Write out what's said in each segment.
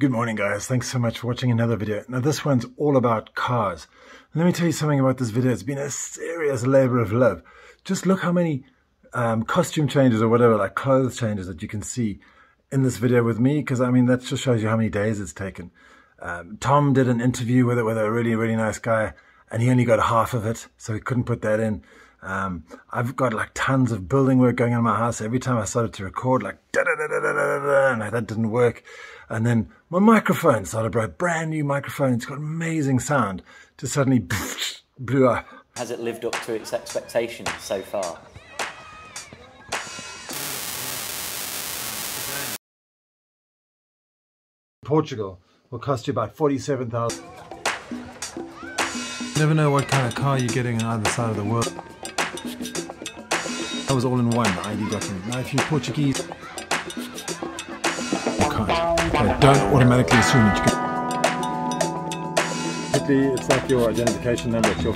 Good morning, guys. Thanks so much for watching another video. Now this one's all about cars. Let me tell you something about this video. It's been a serious labor of love. Just look how many costume changes or whatever, like clothes changes that you can see in this video with me, because I mean that just shows you how many days it's taken. Tom did an interview with a really nice guy, and he only got half of it, so he couldn't put that in. I've got like tons of building work going on in my house. Every time I started to record, like and that didn't work. And then my microphone started, a brand new microphone. It's got amazing sound. Just suddenly blew up. Has it lived up to its expectations so far? Portugal will cost you about 47,000. Never know what kind of car you're getting on either side of the world. That was all in one, the ID document. Now if you're Portuguese, you can't. Okay, don't automatically assume that you can. It's like your identification number. It's your...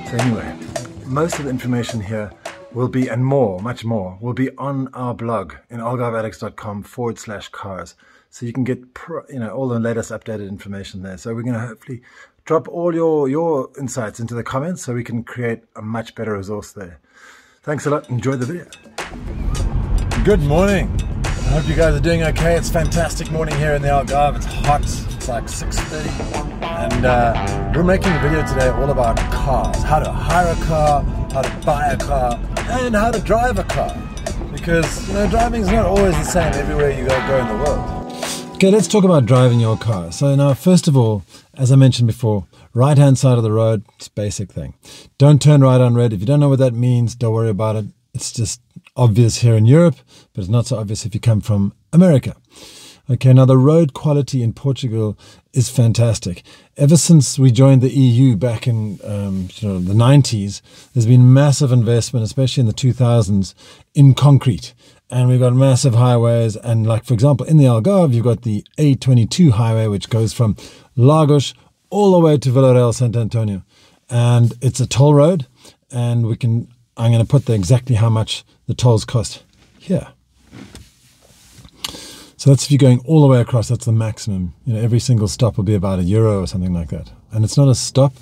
So anyway, most of the information here will be, and more, much more, will be on our blog in algarveaddicts.com/cars. So you can get all the latest updated information there. So we're going to hopefully drop all your insights into the comments so we can create a much better resource there. Thanks a lot. Enjoy the video. Good morning. I hope you guys are doing okay. It's a fantastic morning here in the Algarve. It's hot. It's like 6:30. And we're making a video today all about cars. How to hire a car, how to buy a car, and how to drive a car. Because, driving is not always the same everywhere you go in the world. Okay, let's talk about driving your car. So now, first of all, as I mentioned before, right-hand side of the road, it's a basic thing. Don't turn right on red. If you don't know what that means, don't worry about it. It's just obvious here in Europe, but it's not so obvious if you come from America. Okay, now the road quality in Portugal is fantastic. Ever since we joined the EU back in the 90s, there's been massive investment, especially in the 2000s, in concrete. And we've got massive highways. And like, for example, in the Algarve, you've got the A22 highway, which goes from Lagos all the way to Villarreal, Santo Antonio. And it's a toll road. And I'm going to put exactly how much the tolls cost here. So that's if you're going all the way across, that's the maximum. Every single stop will be about €1 or something like that. And it's not a stop.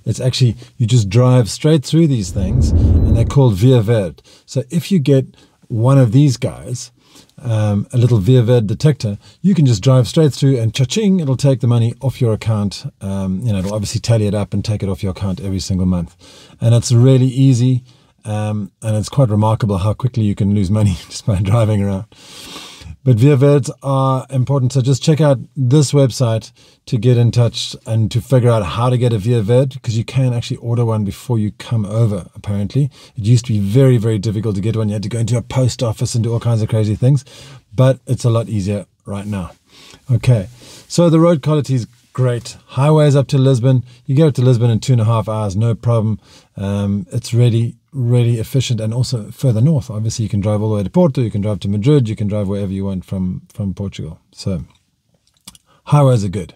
It's actually, you just drive straight through these things, and they're called Verde. So if you get one of these guys, a little Verde detector, you can just drive straight through and cha-ching, it'll take the money off your account. It'll obviously tally it up and take it off your account every single month. And it's really easy, and it's quite remarkable how quickly you can lose money just by driving around. But Verdes are important, so just check out this website to get in touch and to figure out how to get a Verde, because you can actually order one before you come over, apparently. It used to be very difficult to get one. You had to go into a post office and do all kinds of crazy things, but it's a lot easier right now. Okay, so the road quality is great. Highways up to Lisbon. You get up to Lisbon in 2.5 hours, no problem. It's really efficient, and also further north. Obviously, you can drive all the way to Porto, you can drive to Madrid, you can drive wherever you want from Portugal. So, highways are good.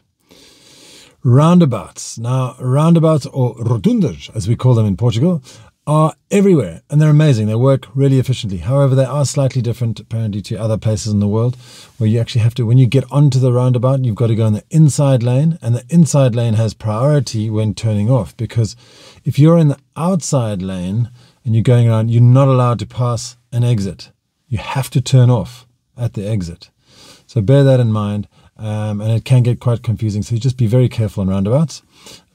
Roundabouts. Now, roundabouts, or rotundas, as we call them in Portugal, are everywhere, and they're amazing. They work really efficiently. However, they are slightly different, apparently, to other places in the world, where you actually have to, when you get onto the roundabout, you've got to go in the inside lane, and the inside lane has priority when turning off, because if you're in the outside lane and you're going around, you're not allowed to pass an exit. You have to turn off at the exit. So bear that in mind, and it can get quite confusing, so just be very careful on roundabouts.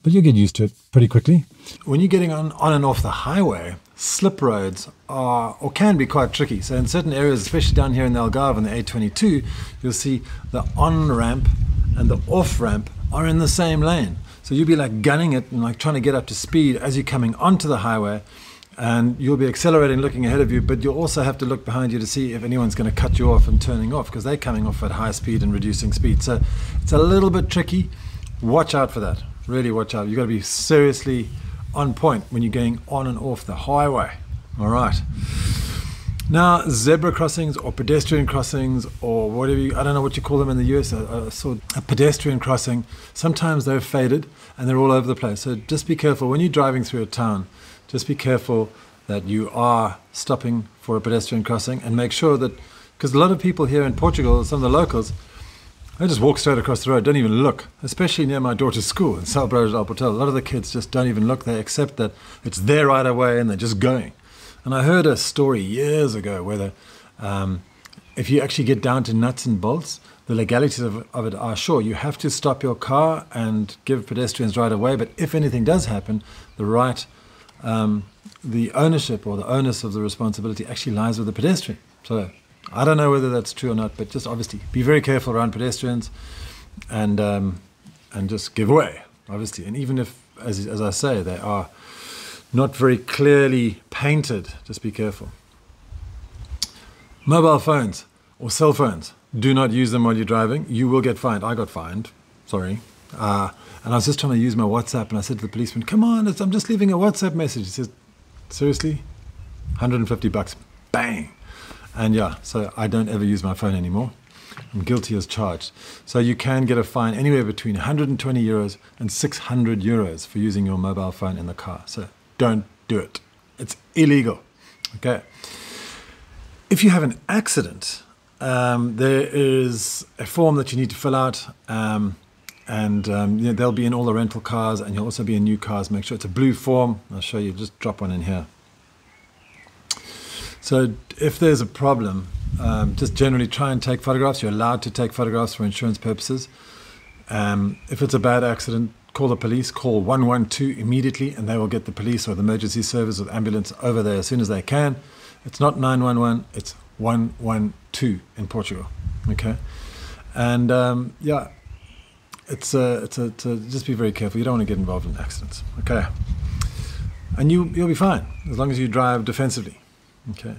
But you'll get used to it pretty quickly. When you're getting on and off the highway, slip roads are, or can be, quite tricky. So in certain areas, especially down here in the Algarve on the A22, you'll see the on-ramp and the off-ramp are in the same lane. So you'll be like gunning it and like trying to get up to speed as you're coming onto the highway, and you'll be accelerating, looking ahead of you, but you'll also have to look behind you to see if anyone's going to cut you off and turning off, because they're coming off at high speed and reducing speed. So it's a little bit tricky. Watch out for that. Really watch out. You've got to be seriously on point when you're going on and off the highway. All right. Now, zebra crossings or pedestrian crossings, or whatever I don't know what you call them in the US. I saw a pedestrian crossing. Sometimes they're faded and they're all over the place. So just be careful when you're driving through a town. Just be careful that you are stopping for a pedestrian crossing, and make sure that, because a lot of people here in Portugal, some of the locals, they just walk straight across the road, don't even look, especially near my daughter's school in Salbros del Portel. A lot of the kids just don't even look. They accept that it's their right of way and they're just going. And I heard a story years ago where if you actually get down to nuts and bolts, the legalities of it are, sure, you have to stop your car and give pedestrians right of way, but if anything does happen, the ownership or the onus of the responsibility actually lies with the pedestrian. So I don't know whether that's true or not, but just obviously be very careful around pedestrians and just give way, obviously. And even if, as I say, they are not very clearly painted, just be careful. Mobile phones or cell phones, do not use them while you're driving. You will get fined. I got fined, sorry. And I was just trying to use my WhatsApp, and I said to the policeman, come on, I'm just leaving a WhatsApp message. He says, seriously? $150, bang. And yeah, so I don't ever use my phone anymore. I'm guilty as charged. So you can get a fine anywhere between 120 euros and 600 euros for using your mobile phone in the car. So don't do it. It's illegal. Okay. If you have an accident, there is a form that you need to fill out, they'll be in all the rental cars, and you'll also be in new cars. Make sure it's a blue form. I'll show you. Just drop one in here. So if there's a problem, just generally try and take photographs. You're allowed to take photographs for insurance purposes. If it's a bad accident, call the police. Call 112 immediately, and they will get the police or the emergency service or the ambulance over there as soon as they can. It's not 911, it's 112 in Portugal. Okay, and yeah, it's just be very careful. You don't want to get involved in accidents. Okay, and you'll be fine as long as you drive defensively. Okay.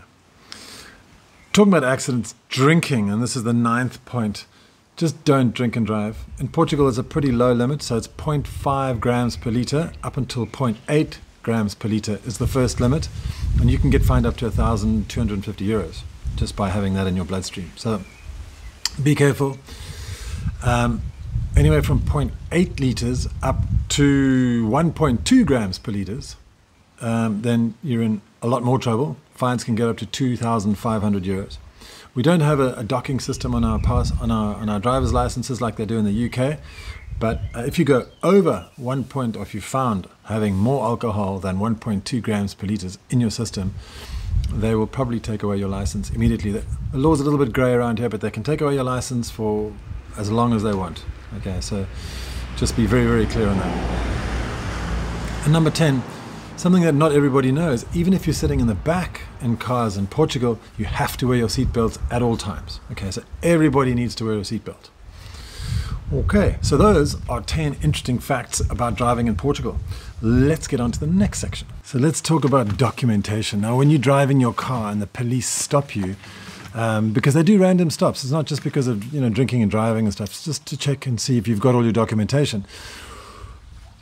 Talking about accidents, drinking, and this is the 9th point. Just don't drink and drive. In Portugal, it's a pretty low limit, so it's 0.5 grams per litre up until 0.8 grams per litre is the first limit, and you can get fined up to 1,250 euros just by having that in your bloodstream. So be careful. Anywhere from 0.8 litres up to 1.2 grams per litres, then you're in a lot more trouble. Fines can get up to 2,500 euros. We don't have a docking system on our driver's licenses like they do in the UK. But if you go over or if you found having more alcohol than 1.2 grams per litre in your system, they will probably take away your license immediately. The law's a little bit grey around here, but they can take away your license for as long as they want. Okay, so just be very, very clear on that. And number 10, something that not everybody knows, even if you're sitting in the back in cars in Portugal, you have to wear your seatbelts at all times. Okay, so everybody needs to wear a seatbelt. Okay, so those are 10 interesting facts about driving in Portugal. Let's get on to the next section. So let's talk about documentation. Now, when you drive in your car and the police stop you, because they do random stops, it's not just because of drinking and driving and stuff, it's just to check and see if you've got all your documentation.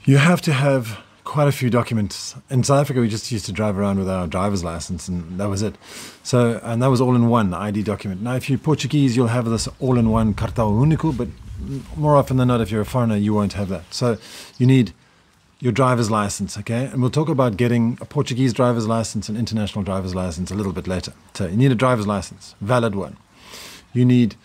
You have to have quite a few documents. In South Africa, we just used to drive around with our driver's license, and that was it. So, and that was all in one, the ID document. Now, if you're Portuguese, you'll have this all-in-one cartão único, but more often than not, if you're a foreigner, you won't have that. So you need your driver's license, okay? And we'll talk about getting a Portuguese driver's license and international driver's license a little bit later. So you need a driver's license, valid one. You need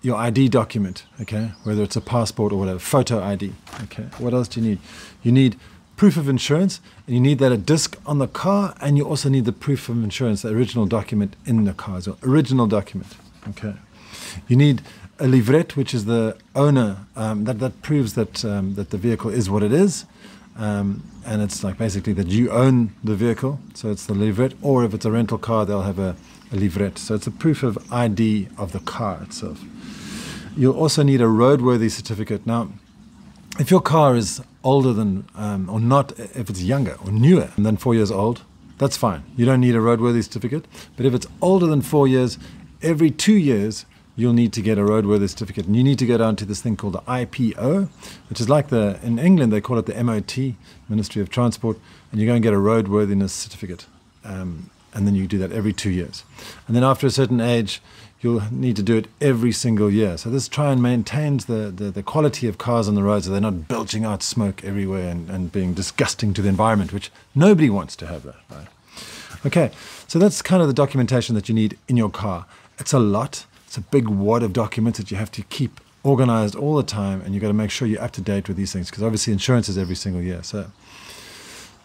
your ID document, okay? Whether it's a passport or whatever, photo ID, okay? What else do you need? You need proof of insurance, and you need that a disc on the car, and you also need the proof of insurance, the original document in the car, so original document, okay? You need a livret, which is the owner, that proves that that the vehicle is what it is, and it's like basically that you own the vehicle, so it's the livret, or if it's a rental car, they'll have a livret, so it's a proof of ID of the car itself. You'll also need a roadworthy certificate. Now, if your car is older than, or not, if it's younger or newer than 4 years old, that's fine. You don't need a roadworthy certificate. But if it's older than 4 years, every 2 years, you'll need to get a roadworthy certificate. And you need to go down to this thing called the IPO, which is like in England, they call it the MOT, Ministry of Transport, and you go and get a roadworthiness certificate. And then you do that every 2 years. And then after a certain age, you'll need to do it every single year. So this try and maintains the quality of cars on the road, so they're not belching out smoke everywhere and being disgusting to the environment, which nobody wants to have that, right? Okay, so that's kind of the documentation that you need in your car. It's a lot. It's a big wad of documents that you have to keep organized all the time, and you've got to make sure you're up to date with these things, because obviously insurance is every single year. So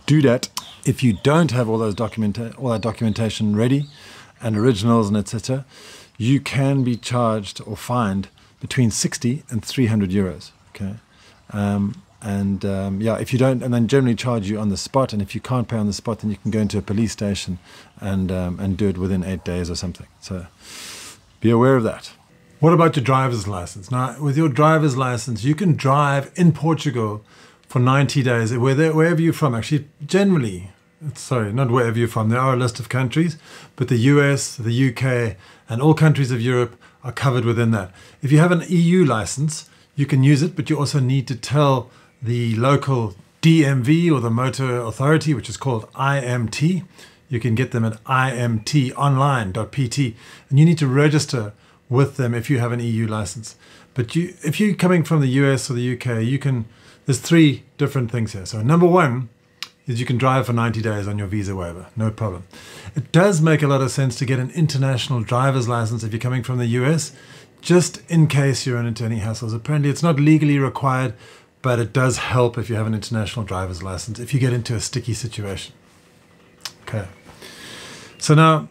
do that. If you don't have all that documentation ready and originals and etc., you can be charged or fined between 60 and 300 euros. Okay. Yeah, if you don't, and then generally charge you on the spot, and if you can't pay on the spot, then you can go into a police station and do it within 8 days or something. So be aware of that. What about your driver's license? Now, with your driver's license, you can drive in Portugal for 90 days, wherever you're from. Actually, generally, sorry, not wherever you're from. There are a list of countries, but the US, the UK, and all countries of Europe are covered within that. If you have an EU license, you can use it, but you also need to tell the local DMV or the motor authority, which is called IMT. You can get them at imtonline.pt, and you need to register with them if you have an EU license. But if you're coming from the US or the UK, there's 3 different things here. So number 1 is you can drive for 90 days on your visa waiver, no problem. It does make a lot of sense to get an international driver's license if you're coming from the US, just in case you run into any hassles. Apparently it's not legally required, but it does help if you have an international driver's license if you get into a sticky situation. Okay. So now,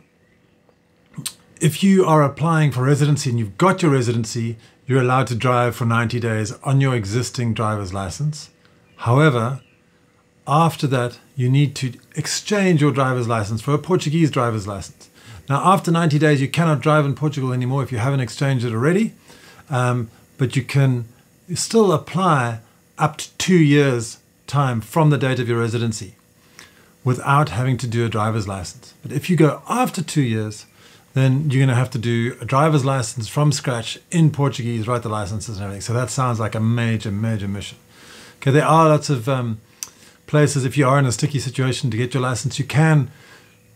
if you are applying for residency and you've got your residency, you're allowed to drive for 90 days on your existing driver's license. However, after that, you need to exchange your driver's license for a Portuguese driver's license. Now, after 90 days, you cannot drive in Portugal anymore if you haven't exchanged it already, but you can still apply up to 2 years' time from the date of your residency without having to do a driver's license. But if you go after 2 years, then you're going to have to do a driver's license from scratch in Portuguese, write the licenses and everything. So that sounds like a major, major mission. Okay, there are lots of places, if you are in a sticky situation to get your license, you can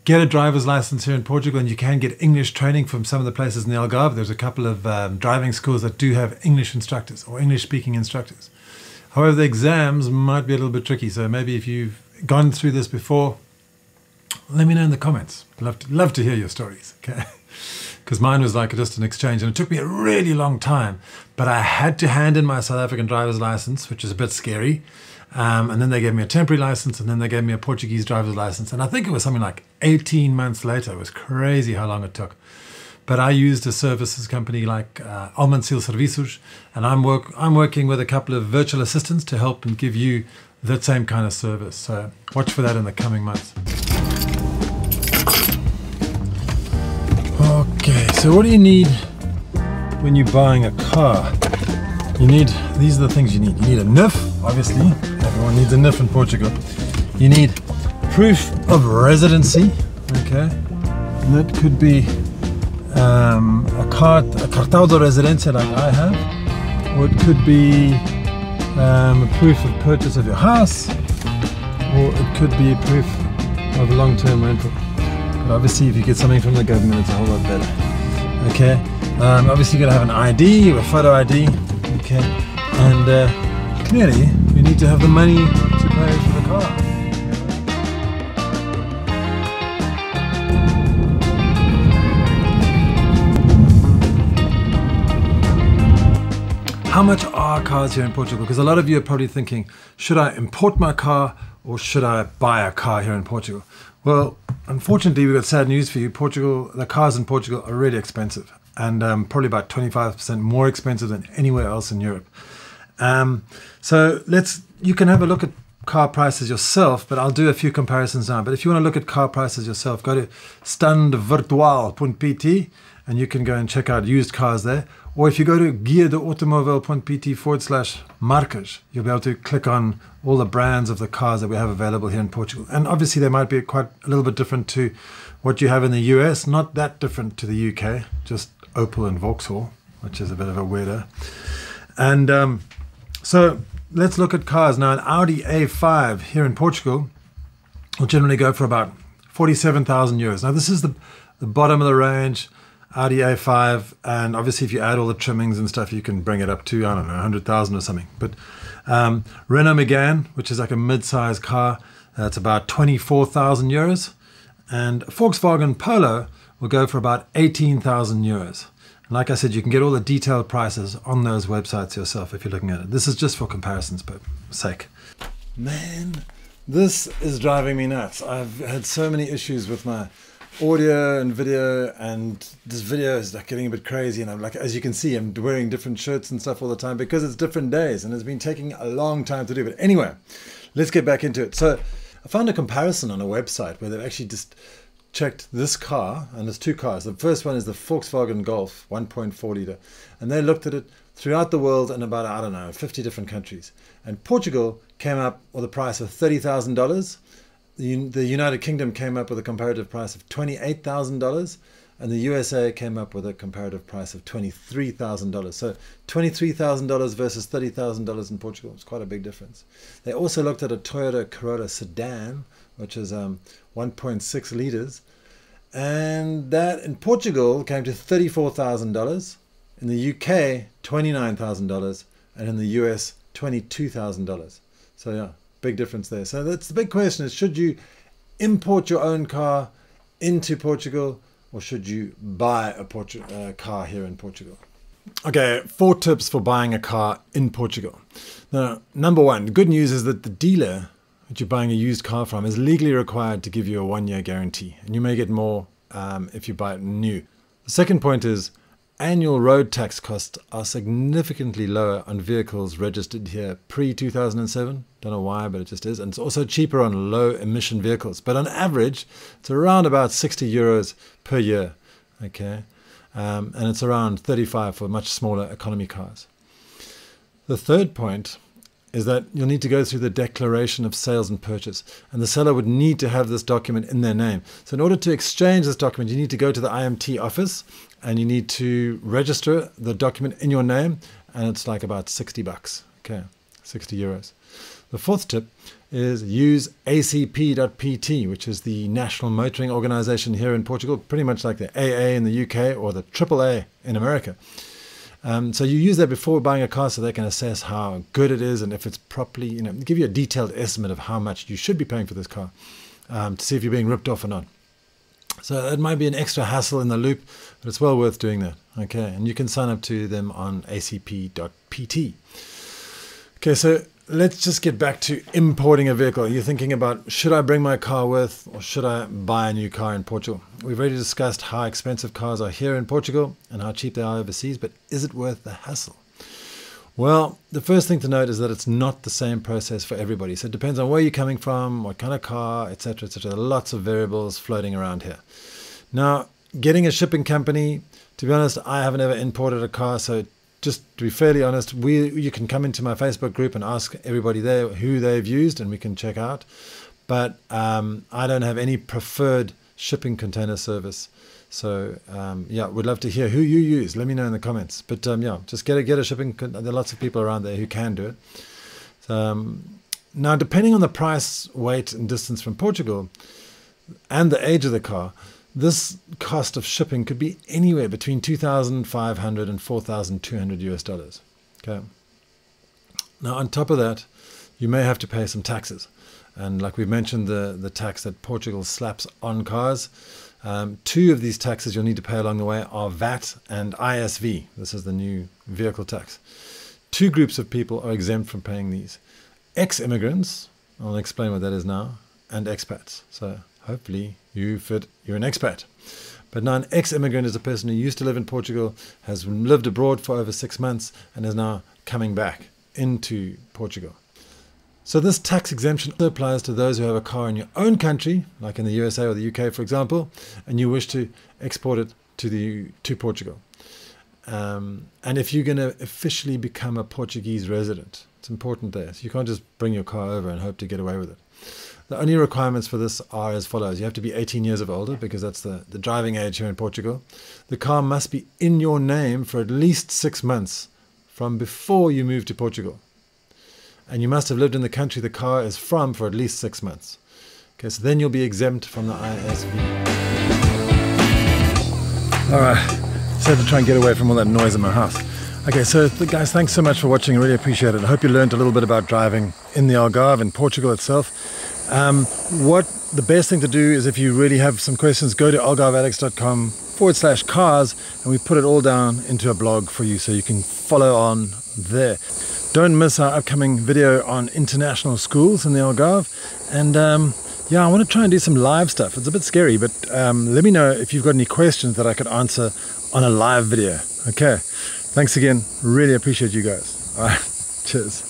get a driver's license here in Portugal, and you can get English training from some of the places in the Algarve. There's a couple of driving schools that do have English instructors or English-speaking instructors. However, the exams might be a little bit tricky. So maybe if you've gone through this before, let me know in the comments. Love to hear your stories, okay? Because mine was like just an exchange, and it took me a really long time. But I had to hand in my South African driver's license, which is a bit scary. And then they gave me a temporary license, and then they gave me a Portuguese driver's license. And I think it was something like 18 months later. It was crazy how long it took. But I used a services company like Almansil Serviços, and I'm working with a couple of virtual assistants to help and give you that same kind of service. So watch for that in the coming months. Okay, so what do you need when you're buying a car? These are the things you need. You need a NIF, obviously. Everyone needs a NIF in Portugal. You need proof of residency, okay? And that could be a cartão de residência like I have, or it could be a proof of purchase of your house, or it could be a proof of a long-term rental. But obviously if you get something from the government, it's a whole lot better. Okay, obviously you're going to have an ID, or a photo ID, okay, and clearly you need to have the money to pay for the car. How much are cars here in Portugal? Because a lot of you are probably thinking, should I import my car or should I buy a car here in Portugal? Well, unfortunately, we've got sad news for you. The cars in Portugal are really expensive, and probably about 25% more expensive than anywhere else in Europe. So you can have a look at car prices yourself, but I'll do a few comparisons now. But if you want to look at car prices yourself, go to standvirtual.pt and you can go and check out used cars there. Or if you go to guiadeautomóvel.pt/marcas, you'll be able to click on all the brands of the cars that we have available here in Portugal. And obviously they might be quite a little bit different to what you have in the US, not that different to the UK, just Opel and Vauxhall, which is a bit of a weirdo. And so let's look at cars. Now an Audi A5 here in Portugal will generally go for about 47,000 euros. Now this is the bottom of the range, Audi A5, and obviously if you add all the trimmings and stuff, you can bring it up to, I don't know, 100,000 or something. But Renault Megane, which is like a mid-size car, that's about 24,000 euros. And a Volkswagen Polo will go for about 18,000 euros. And like I said, you can get all the detailed prices on those websites yourself if you're looking at it. This is just for comparison's sake. Man, this is driving me nuts. I've had so many issues with my audio and video, and this video is like getting a bit crazy, and I'm like, as you can see, I'm wearing different shirts and stuff all the time because it's different days and it's been taking a long time to do. But anyway, let's get back into it. So I found a comparison on a website where they've actually just checked this car, and there's two cars. The first one is the Volkswagen Golf 1.4 litre, and they looked at it throughout the world in about, I don't know, 50 different countries. And Portugal came up with a price of $30,000. The United Kingdom came up with a comparative price of $28,000, and the USA came up with a comparative price of $23,000. So $23,000 versus $30,000 in Portugal. It's quite a big difference. They also looked at a Toyota Corolla sedan, which is 1.6 litres, and that in Portugal came to $34,000, in the UK $29,000, and in the US $22,000. So yeah, big difference there. So that's the big question, is should you import your own car into Portugal, or should you buy a car here in Portugal? Okay, 4 tips for buying a car in Portugal. Now, number one, the good news is that the dealer that you're buying a used car from is legally required to give you a 1-year guarantee, and you may get more if you buy it new. The second point is annual road tax costs are significantly lower on vehicles registered here pre-2007. Don't know why, but it just is. And it's also cheaper on low emission vehicles. But on average, it's around about 60 euros per year. Okay. And it's around 35 for much smaller economy cars. The third point is that you'll need to go through the declaration of sales and purchase, and the seller would need to have this document in their name. So in order to exchange this document, you need to go to the IMT office and you need to register the document in your name, and it's like about 60 bucks. Okay, 60 euros. The fourth tip is use acp.pt, which is the national motoring organization here in Portugal, pretty much like the AA in the UK or the AAA in America. So you use that before buying a car so they can assess how good it is and if it's properly, give you a detailed estimate of how much you should be paying for this car to see if you're being ripped off or not. So it might be an extra hassle in the loop, but it's well worth doing that. Okay, and you can sign up to them on acp.pt. Okay, so let's just get back to importing a vehicle. You're thinking about, should I bring my car with, or should I buy a new car in Portugal? We've already discussed how expensive cars are here in Portugal and how cheap they are overseas, but is it worth the hassle? Well, the first thing to note is that it's not the same process for everybody. So it depends on where you're coming from, what kind of car, etc., etc. There are lots of variables floating around here. Now, getting a shipping company, to be honest, I haven't ever imported a car, so just to be fairly honest, you can come into my Facebook group and ask everybody there who they've used, and we can check out. But I don't have any preferred shipping container service. So yeah, we'd love to hear who you use. Let me know in the comments. But yeah, just get a shipping. There are lots of people around there who can do it. Now, depending on the price, weight, and distance from Portugal, and the age of the car, this cost of shipping could be anywhere between 2,500 and 4,200 US dollars. Okay. Now, on top of that, you may have to pay some taxes. And like we've mentioned, the tax that Portugal slaps on cars, 2 of these taxes you'll need to pay along the way are VAT and ISV. This is the new vehicle tax. 2 groups of people are exempt from paying these. Ex-immigrants, I'll explain what that is now, and expats. So hopefully you're an expat. But now an ex-immigrant is a person who used to live in Portugal, has lived abroad for over 6 months, and is now coming back into Portugal. So this tax exemption applies to those who have a car in your own country, like in the USA or the UK, for example, and you wish to export it to Portugal. And if you're going to officially become a Portuguese resident, it's important there. So you can't just bring your car over and hope to get away with it. The only requirements for this are as follows. You have to be 18 years of older, because that's the driving age here in Portugal. The car must be in your name for at least 6 months from before you move to Portugal. And you must have lived in the country the car is from for at least 6 months. Okay, so then you'll be exempt from the ISV. All right, so to try and get away from all that noise in my house. Okay, so guys, thanks so much for watching. I really appreciate it. I hope you learned a little bit about driving in the Algarve in Portugal itself. What the best thing to do is, if you really have some questions, go to algarveaddicts.com/cars, and we put it all down into a blog for you so you can follow on there. Don't miss our upcoming video on international schools in the Algarve. And yeah, I want to try and do some live stuff. It's a bit scary, but let me know if you've got any questions that I could answer on a live video. Okay, thanks again. Really appreciate you guys. All right, cheers.